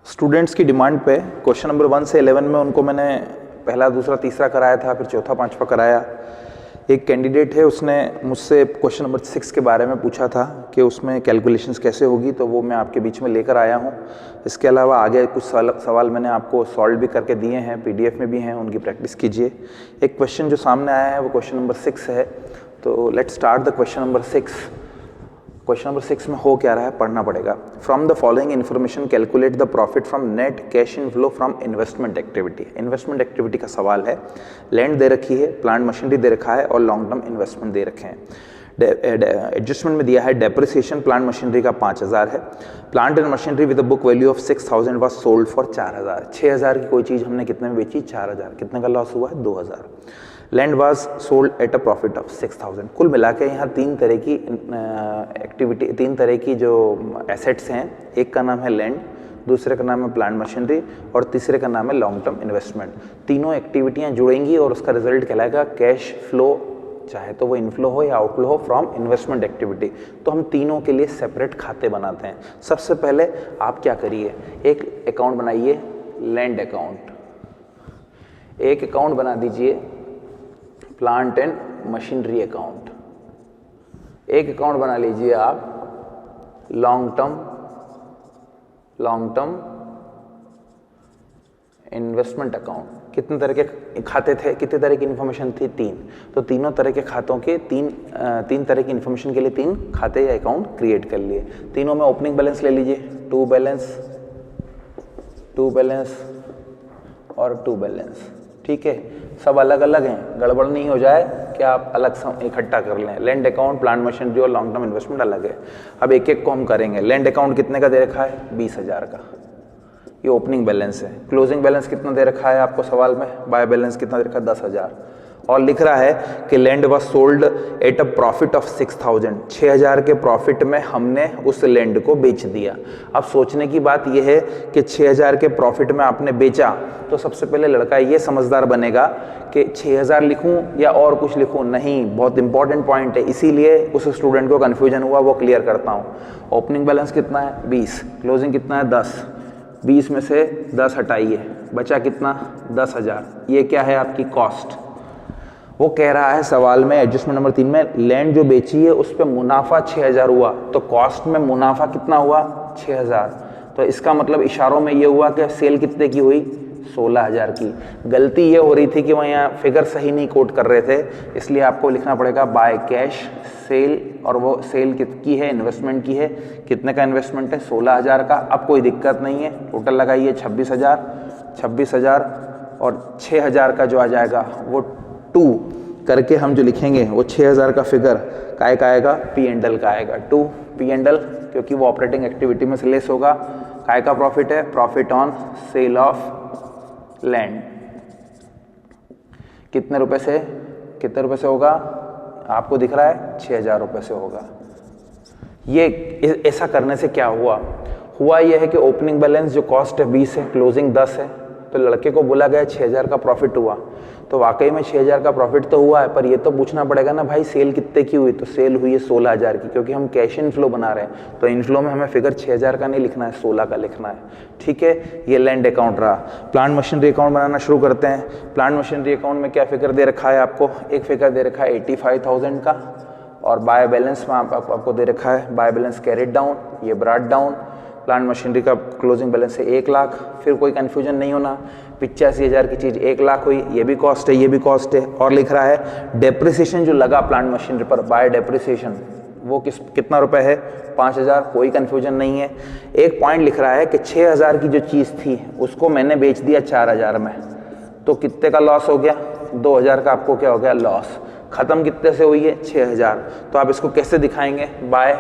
Students की demand पे question number 1 से 11 में उनको मैंने पहला दूसरा तीसरा कराया था, फिर चौथा पांचवा कराया। एक कैंडिडेट है, उसने मुझसे क्वेश्चन नंबर 6 के बारे में पूछा था कि उसमें कैलकुलेशंस कैसे होगी, तो वो मैं आपके बीच में लेकर आया हूँ। इसके अलावा आगे कुछ सवाल मैंने आपको सॉल्व भी करके दिए हैं, पीडीएफ में भी हैं, उनकी प्रैक्टिस कीजिए। एक क्वेश्चन जो सामने आया है वो क्वेश्चन नंबर 6 है, तो let's start the question number 6। Question number 6 में हो क्या रहा है, पढ़ना पड़ेगा। From the following information calculate the profit from net cash inflow from investment activity. Investment activity का सवाल है। लैंड दे रखी है, प्लांट मशीनरी दे रखा है और लॉन्ग टर्म इन्वेस्टमेंट दे रखे हैं। एडजस्टमेंट में दिया है डेप्रिसिएशन प्लांट मशीनरी का 5000 है। Plant and machinery with book value of 6000 was sold for 4000। 6000 की कोई चीज़ हमने कितने में बेची, 4000। कितने का लॉस हुआ है, 2000। Land was sold at a profit of 6000। कुल मिला के यहाँ तीन तरह की एक्टिविटी, तीन तरह की जो एसेट्स हैं। एक का नाम है लैंड, दूसरे का नाम है प्लांट मशीनरी और तीसरे का नाम है लॉन्ग टर्म इन्वेस्टमेंट। तीनों एक्टिविटियाँ जुड़ेंगी और उसका रिजल्ट कहलाएगा कैश फ्लो, चाहे तो वो इनफ्लो हो या आउटफ्लो हो फ्रॉम इन्वेस्टमेंट एक्टिविटी। तो हम तीनों के लिए सेपरेट खाते बनाते हैं। सबसे पहले आप क्या करिए, एक अकाउंट बनाइए लैंड अकाउंट, एक अकाउंट बना दीजिए प्लांट एंड मशीनरी अकाउंट, एक अकाउंट बना लीजिए आप लॉन्ग टर्म इन्वेस्टमेंट अकाउंट। कितने तरह के खाते थे, कितने तरह की इन्फॉर्मेशन थी, 3। तो तीनों तरह के खातों के तीन तरह की इन्फॉर्मेशन के लिए 3 खाते या अकाउंट क्रिएट कर लिए। तीनों में ओपनिंग बैलेंस ले लीजिए, टू बैलेंस और टू बैलेंस। ठीक है, सब अलग अलग हैं, गड़बड़ नहीं हो जाए कि आप अलग इकट्ठा कर लें। लैंड अकाउंट, प्लांट मशीनरी और लॉन्ग टर्म इन्वेस्टमेंट अलग है। अब एक एक को हम करेंगे। लैंड अकाउंट कितने का दे रखा है, 20,000 का, ये ओपनिंग बैलेंस है। क्लोजिंग बैलेंस कितना दे रखा है आपको सवाल में, बाय बैलेंस कितना दे रखा है, 10,000। और लिख रहा है कि land was sold at a profit of 6000। 6000 के प्रॉफिट में हमने उस लैंड को बेच दिया। अब सोचने की बात यह है कि 6000 के प्रॉफिट में आपने बेचा, तो सबसे पहले लड़का ये समझदार बनेगा कि 6000 लिखूं या और कुछ लिखूं। नहीं, बहुत इंपॉर्टेंट पॉइंट है, इसीलिए उस स्टूडेंट को कन्फ्यूजन हुआ, वो क्लियर करता हूँ। ओपनिंग बैलेंस कितना है, 20। क्लोजिंग कितना है, 10। 20 में से 10 हटाइए, बचा कितना, 10,000। ये क्या है, आपकी कॉस्ट। वो कह रहा है सवाल में एडजस्टमेंट नंबर 3 में लैंड जो बेची है उस पर मुनाफा 6000 हुआ, तो कॉस्ट में मुनाफा कितना हुआ, 6000। तो इसका मतलब इशारों में ये हुआ कि सेल कितने की हुई, 16000 की। गलती ये हो रही थी कि वह यहाँ फिगर सही नहीं कोट कर रहे थे, इसलिए आपको लिखना पड़ेगा बाय कैश सेल, और वो सेल कितनी है, इन्वेस्टमेंट की है। कितने का इन्वेस्टमेंट है, 16000 का। अब कोई दिक्कत नहीं है, टोटल लगाइए 26,000 और 6000 का जो आ जाएगा वो 2 करके हम जो लिखेंगे वो 6000 का फिगर काय का आएगा, पी एंड एल का आएगा। 2 पी एंड एल, क्योंकि वो ऑपरेटिंग एक्टिविटी में से लेस होगा। काय का प्रॉफिट है, profit on sale of land. कितने रुपए से होगा, आपको दिख रहा है 6000 रुपये से होगा। ये ऐसा करने से क्या हुआ यह है कि ओपनिंग बैलेंस जो कॉस्ट है 20 है, क्लोजिंग 10 है, तो लड़के को बोला गया 6000 का प्रॉफिट हुआ। तो वाकई में 6000 का प्रॉफिट तो हुआ है, पर ये तो पूछना पड़ेगा ना भाई सेल कितने की हुई, तो सेल हुई है 16000 की, क्योंकि हम कैश इनफ्लो बना रहे हैं। तो इनफ्लो में हमें फिगर 6000 का नहीं लिखना है, 16 का लिखना है। ठीक है, ये लैंड अकाउंट रहा। प्लांट मशीनरी अकाउंट बनाना शुरू करते हैं। प्लांट मशीनरी अकाउंट में क्या फिगर दे रखा है आपको, एक फिगर दे रखा है 85,000 का, और बाय बैलेंस में आपको दे रखा है बाय बैलेंस कैरिड डाउन, ये ब्रॉट डाउन। प्लांट मशीनरी का क्लोजिंग बैलेंस है 1 लाख। फिर कोई कंफ्यूजन नहीं होना, 85,000 की चीज़ 1 लाख हुई, ये भी कॉस्ट है, ये भी कॉस्ट है। और लिख रहा है डेप्रिसिएशन जो लगा प्लांट मशीनरी पर बाय डेप्रिसिएशन, वो कितना रुपए है, 5000। कोई कंफ्यूजन नहीं है। एक पॉइंट लिख रहा है कि 6000 की जो चीज़ थी उसको मैंने बेच दिया 4000 में, तो कितने का लॉस हो गया, 2000 का आपको क्या हो गया, लॉस। खत्म कितने से हुई है, 6000। तो आप इसको कैसे दिखाएंगे, बाय,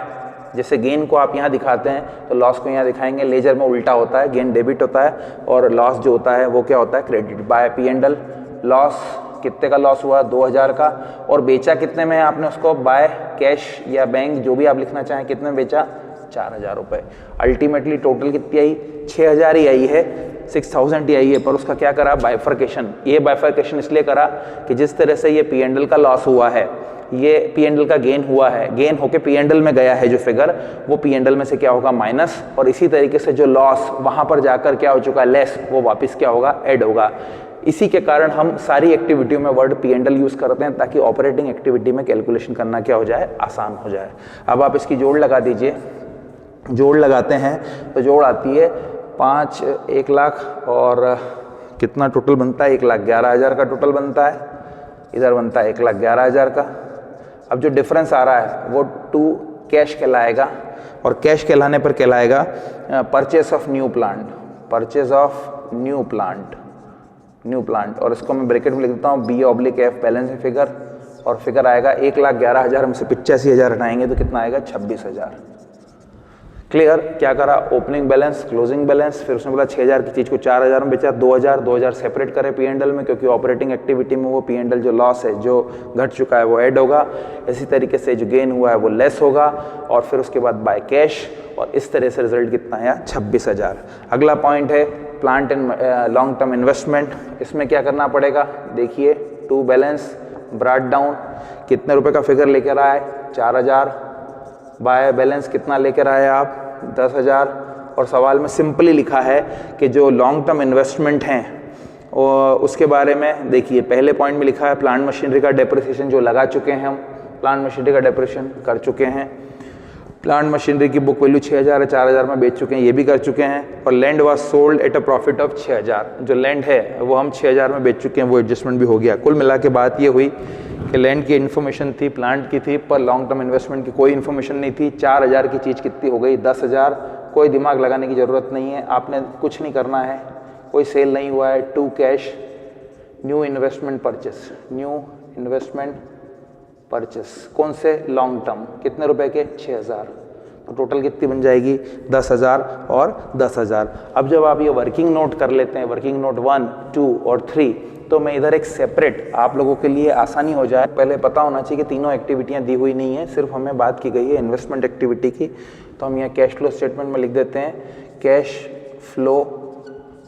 जैसे गेन को आप यहाँ दिखाते हैं तो लॉस को यहाँ दिखाएंगे। लेजर में उल्टा होता है, गेन डेबिट होता है और लॉस जो होता है वो क्या होता है, credit. By P and L, loss कितने का लॉस हुआ, 2000 का, और बेचा कितने में आपने उसको, बाय कैश या बैंक, जो भी आप लिखना चाहें, कितने में बेचा, 4000 रुपये। अल्टीमेटली टोटल कितनी आई, 6000 ही आई है। 6000 ही आई है, पर उसका क्या करा, बाइफर्केशन। ये बाइफर्केशन इसलिए करा कि जिस तरह से ये P&L का लॉस हुआ है, ये P&L का गेन हुआ है, गेन होके P&L में गया है जो फिगर, वो P&L में से क्या होगा, माइनस, और इसी तरीके से जो लॉस वहां पर जाकर क्या हो चुका है, लेस, वो वापस क्या होगा, ऐड होगा। इसी के कारण हम सारी एक्टिविटियों में वर्ड P&L यूज करते हैं ताकि ऑपरेटिंग एक्टिविटी में कैलकुलेशन करना क्या हो जाए, आसान हो जाए। अब आप इसकी जोड़ लगा दीजिए। जोड़ लगाते हैं तो जोड़ आती है 5, 1 लाख और कितना टोटल बनता है, 1,11,000 का टोटल बनता है, इधर बनता है 1,11,000 का। अब जो डिफरेंस आ रहा है वो 2 कैश कहलाएगा, और कैश कहलाने पर कहलाएगा purchase of new plant, purchase of new plant, new plant. और इसको मैं ब्रैकेट में लिख देता हूँ B/F बैलेंस फिगर, और फिगर आएगा 1,11,000 में से 85,000 हटाएंगे तो कितना आएगा, 26,000। क्लियर? क्या करा, ओपनिंग बैलेंस, क्लोजिंग बैलेंस, फिर उसने बोला 6,000 की चीज को 4,000 में बेचा, 2,000 सेपरेट करे P&L में, क्योंकि ऑपरेटिंग एक्टिविटी में वो P&L जो लॉस है, जो घट चुका है, वो ऐड होगा। इसी तरीके से जो गेन हुआ है वो लेस होगा, और फिर उसके बाद बाय कैश, और इस तरह से रिजल्ट कितना आया, 26,000। अगला पॉइंट है plant and long term investment. इसमें क्या करना पड़ेगा, देखिए, टू बैलेंस ब्रॉट डाउन, कितने रुपए का फिगर लेकर आए, 4,000, बाय बैलेंस कितना लेकर आए आप, 10,000। और सवाल में सिंपली लिखा है कि जो लॉन्ग टर्म इन्वेस्टमेंट हैं और उसके बारे में देखिए, पहले पॉइंट में लिखा है प्लांट मशीनरी का डेप्रिसिएशन जो लगा चुके हैं हम, प्लांट मशीनरी का डेप्रिसिएशन कर चुके हैं। प्लांट मशीनरी की बुक वैल्यू 6,000 है, 4,000 में बेच चुके हैं, ये भी कर चुके हैं। और land was sold at a profit of 6,000, जो लैंड है वो हम 6,000 में बेच चुके हैं, वो एडजस्टमेंट भी हो गया। कुल मिला के बात ये हुई कि लैंड की इन्फॉर्मेशन थी, प्लांट की थी, पर लॉन्ग टर्म इन्वेस्टमेंट की कोई इन्फॉर्मेशन नहीं थी। 4,000 की चीज़ कितनी हो गई, 10,000। कोई दिमाग लगाने की ज़रूरत नहीं है, आपने कुछ नहीं करना है, कोई सेल नहीं हुआ है। To cash new investment purchase, new investment purchase, कौन से, लॉन्ग टर्म, कितने रुपए के, 6,000। तो टोटल कितनी बन जाएगी, 10,000 और 10,000। अब जब आप ये वर्किंग नोट कर लेते हैं, वर्किंग नोट 1, 2 और 3, तो मैं इधर एक सेपरेट, आप लोगों के लिए आसानी हो जाए, पहले पता होना चाहिए कि तीनों एक्टिविटियां दी हुई नहीं है, सिर्फ हमें बात की गई है इन्वेस्टमेंट एक्टिविटी की। तो हम यहाँ कैश फ्लो स्टेटमेंट में लिख देते हैं, cash flow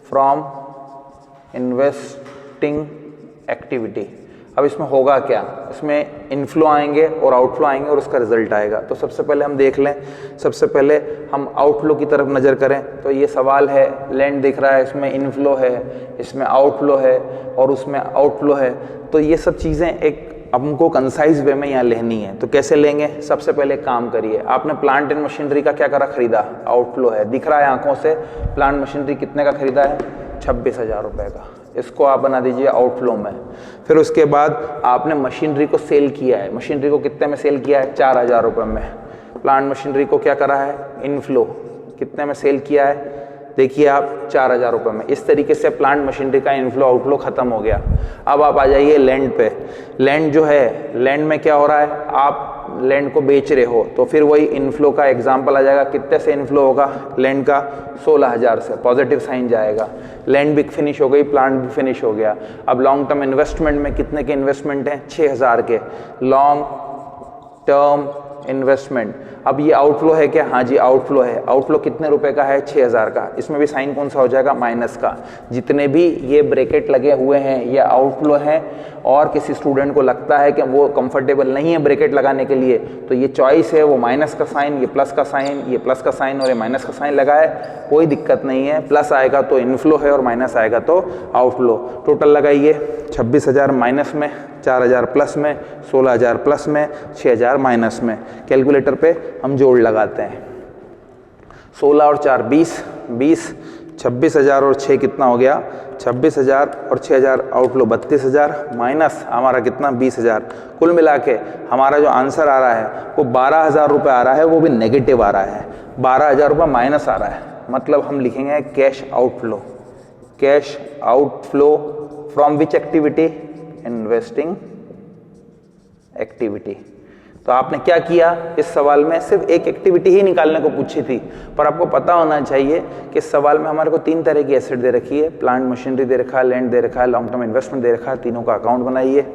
from investing activity. अब इसमें होगा क्या, इसमें इनफ्लो आएंगे और आउटफ्लो आएंगे और उसका रिजल्ट आएगा। तो सबसे पहले हम देख लें, सबसे पहले हम आउटफ्लो की तरफ नज़र करें। तो ये सवाल है, लैंड दिख रहा है, इसमें इनफ्लो है, इसमें आउटफ्लो है और उसमें आउटफ्लो है। तो ये सब चीज़ें एक हमको कंसाइज वे में यहाँ लेनी है। तो कैसे लेंगे, सबसे पहले काम करिए, आपने प्लांट एंड मशीनरी का क्या करा, खरीदा, आउटफ्लो है, दिख रहा है आंखों से। प्लांट मशीनरी कितने का खरीदा है, 26,000 रुपये का, इसको आप बना दीजिए आउटफ्लो में। फिर उसके बाद आपने मशीनरी को सेल किया है, मशीनरी को कितने में सेल किया है, 4,000 रुपये में। प्लांट मशीनरी को क्या करा है, इनफ्लो, कितने में सेल किया है, देखिए आप 4,000 रुपये में। इस तरीके से प्लांट मशीनरी का इनफ्लो आउटफ्लो खत्म हो गया। अब आप आ जाइए लैंड पे। लैंड जो है, लैंड में क्या हो रहा है, आप लैंड को बेच रहे हो, तो फिर वही इनफ्लो का एग्जांपल आ जाएगा। कितने से इनफ्लो होगा, लैंड का 16,000 से, पॉजिटिव साइन जाएगा। लैंड भी फिनिश हो गई, प्लांट भी फिनिश हो गया। अब लॉन्ग टर्म इन्वेस्टमेंट में कितने के इन्वेस्टमेंट हैं, 6,000 के लॉन्ग टर्म इन्वेस्टमेंट। अब ये आउटफ्लो है क्या, हाँ जी आउटफ्लो है। आउटफ्लो कितने रुपए का है, 6,000 का। इसमें भी साइन कौन सा हो जाएगा, माइनस का। जितने भी ये ब्रैकेट लगे हुए हैं ये आउटफ्लो हैं, और किसी स्टूडेंट को लगता है कि वो कंफर्टेबल नहीं है ब्रैकेट लगाने के लिए, तो ये चॉइस है, वो माइनस का साइन, ये प्लस का साइन, ये प्लस का साइन और ये माइनस का साइन लगा है, कोई दिक्कत नहीं है। प्लस आएगा तो इनफ्लो है और माइनस आएगा तो आउटफ्लो। टोटल लगाइए, 26,000 माइनस में, 4,000 प्लस में, 16,000 प्लस में, 6,000 माइनस में। कैलकुलेटर पे हम जोड़ लगाते हैं, 16 और 4 20, 20, 26,000 और 6 कितना हो गया, 26,000 और 6,000 आउटफ्लो 32,000 माइनस हमारा कितना 20,000। कुल मिला के हमारा जो आंसर आ रहा है वो 12,000 रुपये आ रहा है, वो भी नेगेटिव आ रहा है, 12,000 रुपये माइनस आ रहा है। मतलब हम लिखेंगे cash outflow, cash outflow from which activity, investing activity. तो आपने क्या किया, इस सवाल में सिर्फ एक एक्टिविटी ही निकालने को पूछी थी, पर आपको पता होना चाहिए कि इस सवाल में हमारे को 3 तरह की एसेट दे रखी है, प्लांट मशीनरी दे रखा है, लैंड दे रखा है, लॉन्ग टर्म इन्वेस्टमेंट दे रखा है, तीनों का अकाउंट बनाइए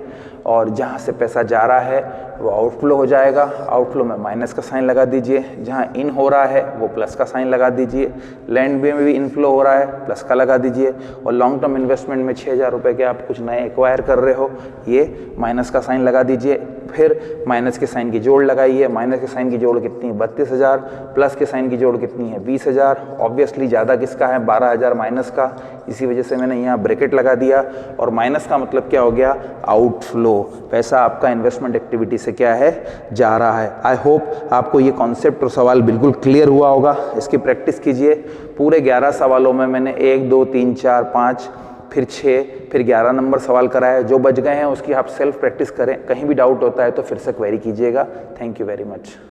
और जहाँ से पैसा जा रहा है वो आउटफ्लो हो जाएगा, आउटफ्लो में माइनस का साइन लगा दीजिए, जहाँ इन हो रहा है वो प्लस का साइन लगा दीजिए, लैंड में भी इनफ्लो हो रहा है प्लस का लगा दीजिए, और लॉन्ग टर्म इन्वेस्टमेंट में 6,000 रुपये के आप कुछ नए एक्वायर कर रहे हो, ये माइनस का साइन लगा दीजिए, फिर माइनस के साइन की जोड़ लगाइए, माइनस के साइन की जोड़ कितनी है 32,000, प्लस के साइन की जोड़ कितनी है 20,000, ऑब्वियसली ज़्यादा किसका है 12,000 माइनस का, इसी वजह से मैंने यहाँ ब्रैकेट लगा दिया, और माइनस का मतलब क्या हो गया, आउटफ्लो, पैसा आपका इन्वेस्टमेंट एक्टिविटी से क्या है जा रहा है। आई होप आपको ये कॉन्सेप्ट और सवाल बिल्कुल क्लियर हुआ होगा, इसकी प्रैक्टिस कीजिए। पूरे 11 सवालों में मैंने 1 2 3 4 5 फिर 6 फिर 11 नंबर सवाल कराए, जो बच गए हैं उसकी आप सेल्फ प्रैक्टिस करें, कहीं भी डाउट होता है तो फिर से क्वेरी कीजिएगा। Thank you very much.